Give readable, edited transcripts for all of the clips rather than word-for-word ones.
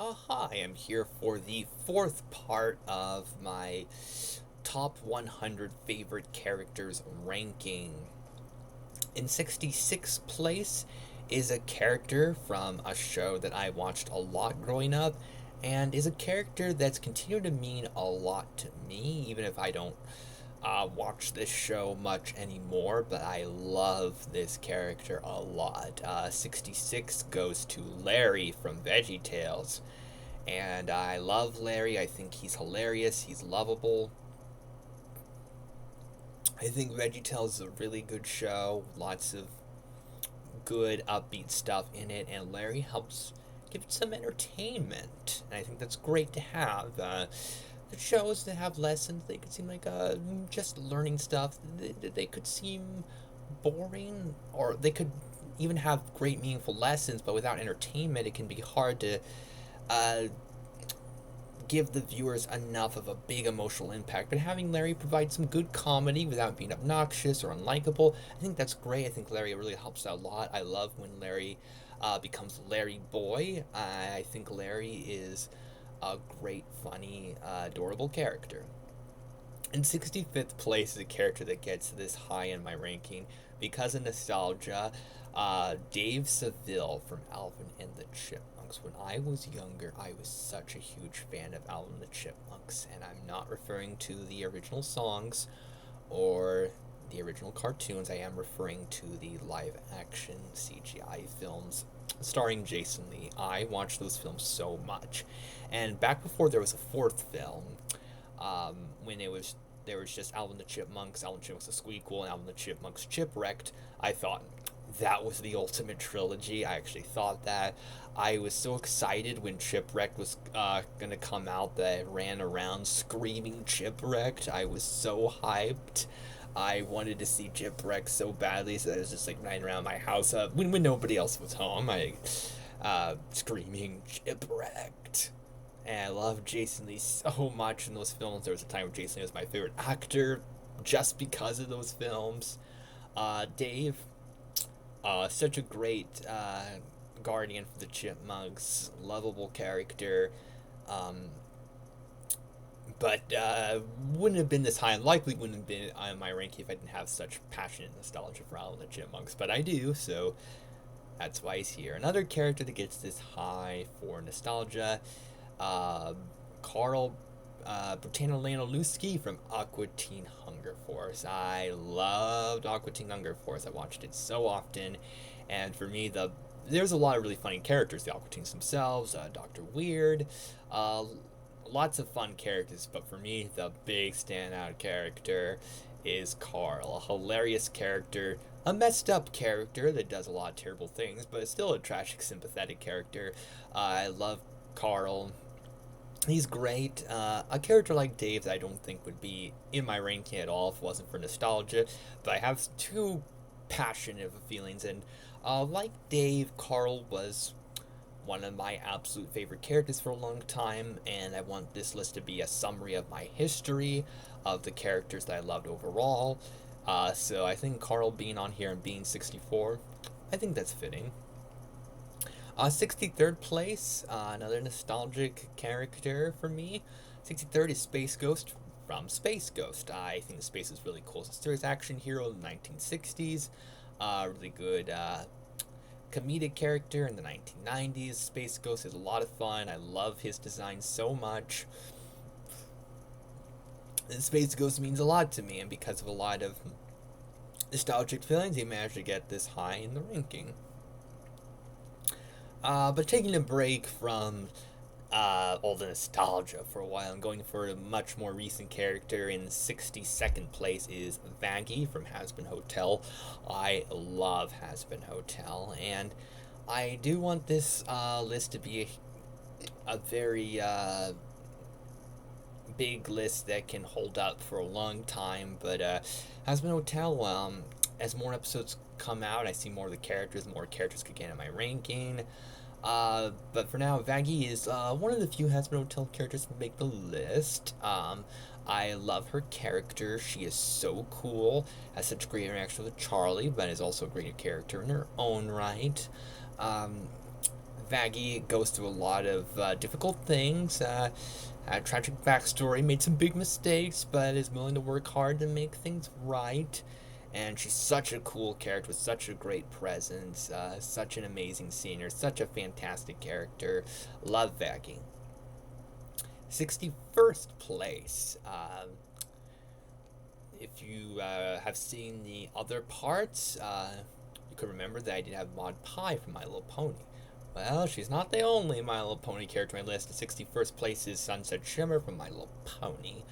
Hi, I'm here for the fourth part of my top 100 favorite characters ranking. In 66th place is a character from a show that I watched a lot growing up, and is a character that's continued to mean a lot to me, even if I don't watch this show much anymore, but I love this character a lot. 66 goes to Larry from VeggieTales. And I love Larry. I think he's hilarious. He's lovable. I think VeggieTales is a really good show. Lots of good, upbeat stuff in it. And Larry helps give it some entertainment. And I think that's great to have. The shows that have lessons, they could seem like just learning stuff. They could seem boring, or they could even have great, meaningful lessons, but without entertainment, it can be hard to uh, give the viewers enough of a big emotional impact. But having Larry provide some good comedy without being obnoxious or unlikable, I think that's great. I think Larry really helps out a lot. I love when Larry becomes Larry Boy. I think Larry is a great, funny, adorable character. In 65th place is a character that gets this high in my ranking because of nostalgia. Dave Seville from Alvin and the Chipmunks. When I was younger, I was such a huge fan of Alvin and the Chipmunks, and I'm not referring to the original songs or the original cartoons. I am referring to the live action CGI films starring Jason Lee. I watched those films so much. And back before there was a fourth film, when there was just Alvin the Chipmunks, Alvin the Chipmunks the Squeakquel, and Alvin the Chipmunks Chipwrecked, I thought that was the ultimate trilogy. I actually thought that. I was so excited when Chipwrecked was gonna come out that I ran around screaming Chipwrecked. I was so hyped. I wanted to see Chipwrecked so badly, so I was just like running around my house when nobody else was home. I screaming Chipwrecked. And I love Jason Lee so much in those films. There was a time where Jason Lee was my favorite actor just because of those films. Dave, such a great guardian for the Chipmunks, lovable character. Um, but wouldn't have been this high, and likely wouldn't have been on my ranking if I didn't have such passionate nostalgia for Alvin and the Chipmunks. But I do, so that's why he's here. Another character that gets this high for nostalgia, uh, Carl Britannia-Lanalewski from Aqua Teen Hunger Force. I loved Aqua Teen Hunger Force. I watched it so often, and for me, there's a lot of really funny characters. The Aqua Teens themselves, Doctor Weird, uh, lots of fun characters. But for me, the big standout character is Carl, a hilarious character, a messed up character that does a lot of terrible things, but still a tragic, sympathetic character. I love Carl. He's great. A character like Dave that I don't think would be in my ranking at all if it wasn't for nostalgia, but I have two passionate feelings, and like Dave, Carl was one of my absolute favorite characters for a long time, and I want this list to be a summary of my history of the characters that I loved overall. So I think Carl being on here and being 64, I think that's fitting. 63rd place, another nostalgic character for me. 63rd is Space Ghost from Space Ghost. I think the space is really cool. It's a serious action hero in the 1960s. Really good comedic character in the 1990s. Space Ghost is a lot of fun. I love his design so much. And Space Ghost means a lot to me, and because of a lot of nostalgic feelings, he managed to get this high in the ranking. But taking a break from all the nostalgia for a while and going for a much more recent character in 62nd place is Vaggie from Hazbin Hotel. I love Hazbin Hotel, and I do want this list to be a very big list that can hold up for a long time. But Hazbin Hotel, as more episodes come out, I see more characters could get in my ranking. But for now, Vaggie is one of the few Hazbin Hotel characters to make the list. I love her character. She is so cool, has such great interaction with Charlie, but is also a great character in her own right. Um, Vaggie goes through a lot of difficult things. Had a tragic backstory, made some big mistakes, but is willing to work hard to make things right. And she's such a cool character with such a great presence, such an amazing singer, such a fantastic character. Love Vaggie. 61st place. If you have seen the other parts, you could remember that I did have Maud Pie from My Little Pony. Well, she's not the only My Little Pony character on my list. The 61st place is Sunset Shimmer from My Little Pony.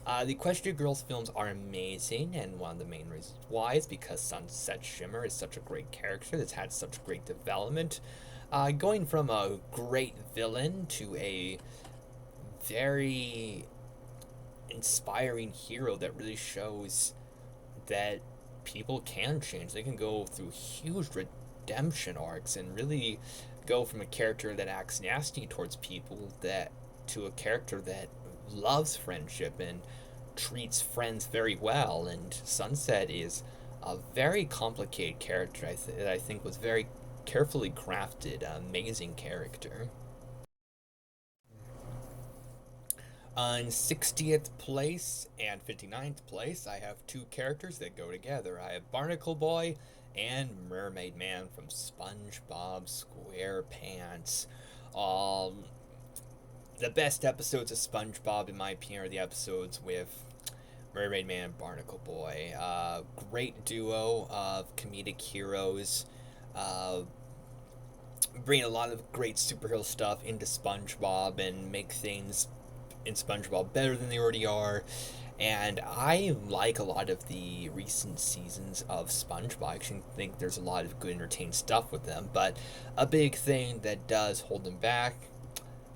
The Equestria Girls films are amazing, and one of the main reasons why is because Sunset Shimmer is such a great character that's had such great development. Going from a great villain to a very inspiring hero that really shows that people can change. They can go through huge redemption arcs and really go from a character that acts nasty towards people that to a character that loves friendship and treats friends very well. And Sunset is a very complicated character that I think was very carefully crafted, amazing character. In 60th place and 59th place, I have two characters that go together. I have Barnacle Boy and Mermaid Man from SpongeBob SquarePants. Um, the best episodes of SpongeBob, in my opinion, are the episodes with Mermaid Man and Barnacle Boy. Great duo of comedic heroes. Uh, Bring a lot of great superhero stuff into SpongeBob and make things in SpongeBob better than they already are. And I like a lot of the recent seasons of SpongeBob. I actually think there's a lot of good entertaining stuff with them. But a big thing that does hold them back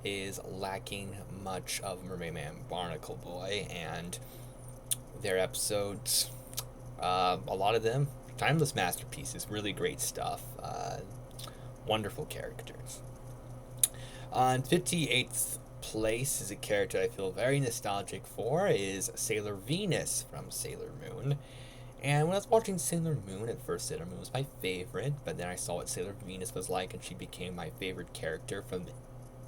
is lacking much of Mermaid Man and Barnacle Boy and their episodes. A lot of them, timeless masterpieces, really great stuff. Wonderful characters. On 58th place is a character I feel very nostalgic for is Sailor Venus from Sailor Moon. And when I was watching Sailor Moon, at first Sailor Moon was my favorite, but then I saw what Sailor Venus was like and she became my favorite character from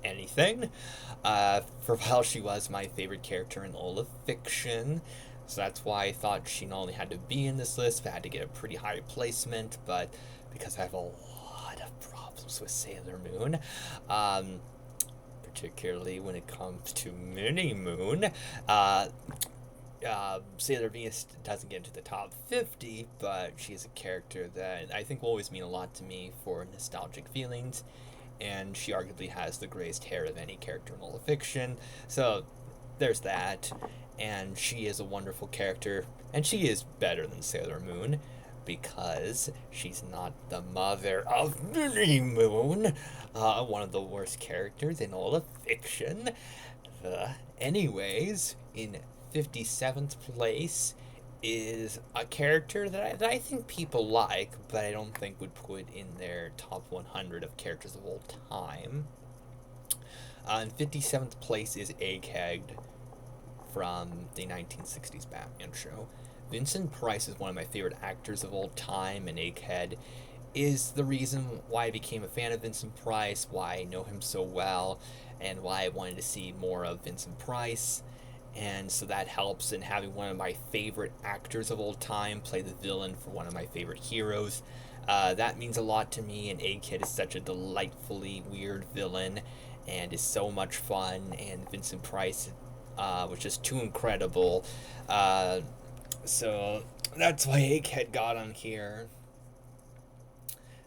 anything. For a while she was my favorite character in all of fiction, so that's why I thought she not only had to be in this list, but had to get a pretty high placement, but because I have a lot of problems with Sailor Moon, particularly when it comes to Mini Moon. Sailor Venus doesn't get into the top 50, but she's a character that I think will always mean a lot to me for nostalgic feelings, and she arguably has the greatest hair of any character in all of fiction. So there's that, and she is a wonderful character, and she is better than Sailor Moon because she's not the mother of Mini Moon, one of the worst characters in all of fiction. Anyways, in 57th place is a character that I think people like, but I don't think would put in their top 100 of characters of all time. In 57th place is Egghead from the 1960s Batman show. Vincent Price is one of my favorite actors of all time, and Egghead is the reason why I became a fan of Vincent Price, why I know him so well, and why I wanted to see more of Vincent Price. And so that helps in having one of my favorite actors of all time play the villain for one of my favorite heroes. That means a lot to me, and Egghead is such a delightfully weird villain and is so much fun, and Vincent Price was just too incredible. So that's why Egghead got on here.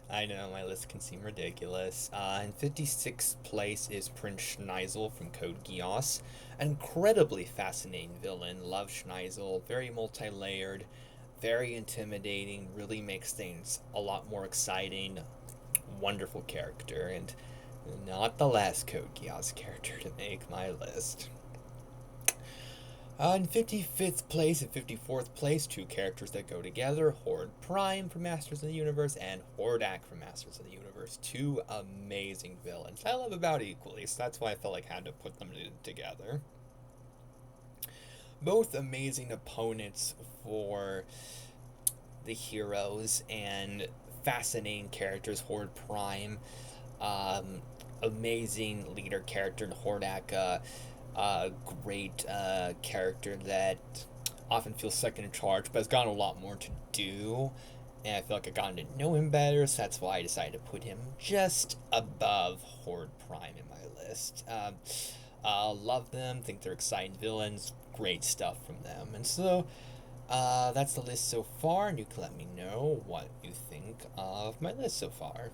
I know, my list can seem ridiculous. In 56th place is Prince Schneisel from Code Geass. An incredibly fascinating villain. Love Schneisel. Very multi-layered. Very intimidating. Really makes things a lot more exciting. Wonderful character. And not the last Code Geass character to make my list. In 55th place and 54th place, two characters that go together, Horde Prime from Masters of the Universe and Hordak from Masters of the Universe. Two amazing villains I love about equally, so that's why I felt like I had to put them together. Both amazing opponents for the heroes and fascinating characters. Horde Prime, Um, Amazing leader character in Hordak. A great character that often feels second in charge, but has gotten a lot more to do. And I feel like I've gotten to know him better, so that's why I decided to put him just above Horde Prime in my list. Love them, think they're exciting villains, great stuff from them. And so that's the list so far, and you can let me know what you think of my list so far.